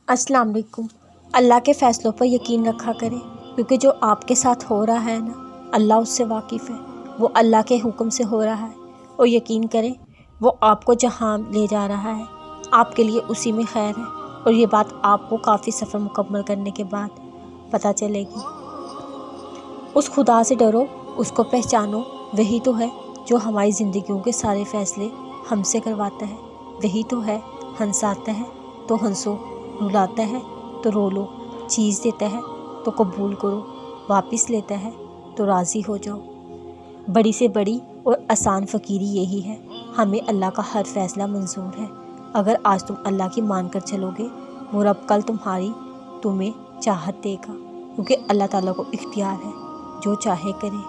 अस्सलाम वालेकुम। अल्लाह के फ़ैसलों पर यकीन रखा करें, क्योंकि जो आपके साथ हो रहा है ना, अल्लाह उससे वाकिफ़ है। वो अल्लाह के हुक्म से हो रहा है। और यकीन करें, वो आपको जहाँ ले जा रहा है आपके लिए उसी में खैर है। और ये बात आपको काफ़ी सफ़र मुकम्मल करने के बाद पता चलेगी। उस खुदा से डरो, उसको पहचानो। वही तो है जो हमारी ज़िंदगियों के सारे फ़ैसले हमसे करवाता है। वही तो है हंसाता है तो हंसो, रुलाता है तो रो लो, चीज़ देता है तो कबूल करो, वापस लेता है तो राज़ी हो जाओ। बड़ी से बड़ी और आसान फ़कीरी यही है। हमें अल्लाह का हर फ़ैसला मंजूर है। अगर आज तुम अल्लाह की मान कर चलोगे, वो रब कल तुम्हें चाहत देगा, क्योंकि अल्लाह ताला को इख्तियार है, जो चाहे करे।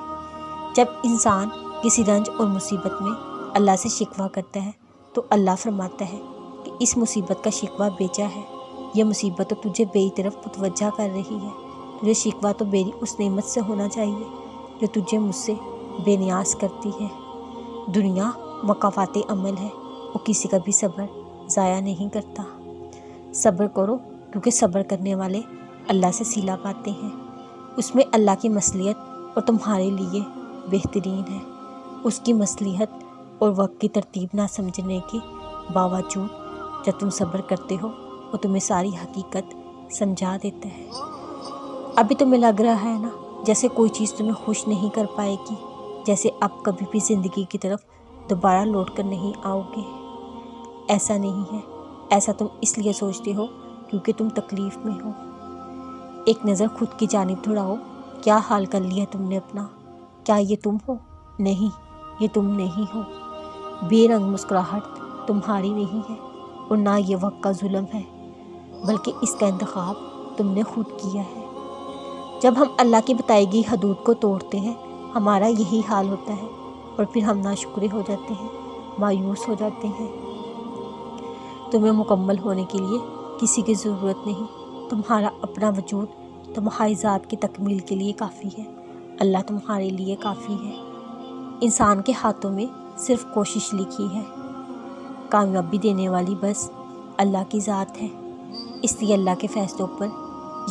जब इंसान किसी रंज और मुसीबत में अल्लाह से शिकवा करता है तो अल्लाह फरमाता है कि इस मुसीबत का शिकवा बेजा है। यह मुसीबत तो तुझे बेई तरफ मुतवज्जा कर रही है। तुझे शिकवा तो मेरी उस नेमत से होना चाहिए जो तुझे मुझसे बेनियाज करती है। दुनिया मकाफाते अमल है, वो किसी का भी सब्र ज़ाया नहीं करता। सब्र करो, क्योंकि सब्र करने वाले अल्लाह से सिला पाते हैं। उसमें अल्लाह की मसलियत और तुम्हारे लिए बेहतरीन है। उसकी मसलिहत और वक्त की तरतीब ना समझने के बावजूद जब तुम सब्र करते हो, वो तुम्हें सारी हकीकत समझा देता है। अभी तुम्हें लग रहा है ना जैसे कोई चीज़ तुम्हें खुश नहीं कर पाएगी, जैसे अब कभी भी ज़िंदगी की तरफ दोबारा लौट कर नहीं आओगे। ऐसा नहीं है। ऐसा तुम इसलिए सोचते हो क्योंकि तुम तकलीफ़ में हो। एक नज़र खुद की जानिब दौड़ाओ। क्या हाल कर लिया तुमने अपना? क्या ये तुम हो? नहीं, ये तुम नहीं हो। बेरंग मुस्कुराहट तुम्हारी नहीं है, और ना ये वक्त का जुल्म है, बल्कि इसका इंतखाब तुमने खुद किया है। जब हम अल्लाह की बताई गई हदूद को तोड़ते हैं, हमारा यही हाल होता है, और फिर हम नाशुक्र हो जाते हैं, मायूस हो जाते हैं। तुम्हें मुकम्मल होने के लिए किसी की ज़रूरत नहीं। तुम्हारा अपना वजूद तुम्हारी ज़ात की तकमील के लिए काफ़ी है। अल्लाह तुम्हारे लिए काफ़ी है। इंसान के हाथों में सिर्फ कोशिश लिखी है। कामयाबी देने वाली बस अल्लाह की ज़ात है। इसलिए अल्लाह के फ़ैसलों पर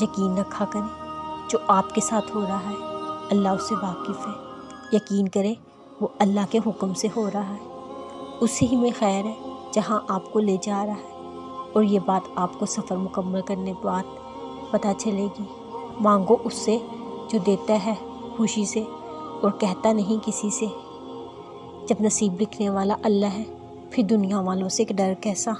यकीन रखा करें। जो आपके साथ हो रहा है अल्लाह उससे वाकिफ़ है। यकीन करें, वो अल्लाह के हुक्म से हो रहा है। उसी ही में खैर है जहाँ आपको ले जा रहा है। और ये बात आपको सफ़र मुकम्मल करने के बाद पता चलेगी। मांगो उससे जो देता है खुशी से और कहता नहीं किसी से। जब नसीब लिखने वाला अल्लाह है, फिर दुनिया वालों से डर कैसा।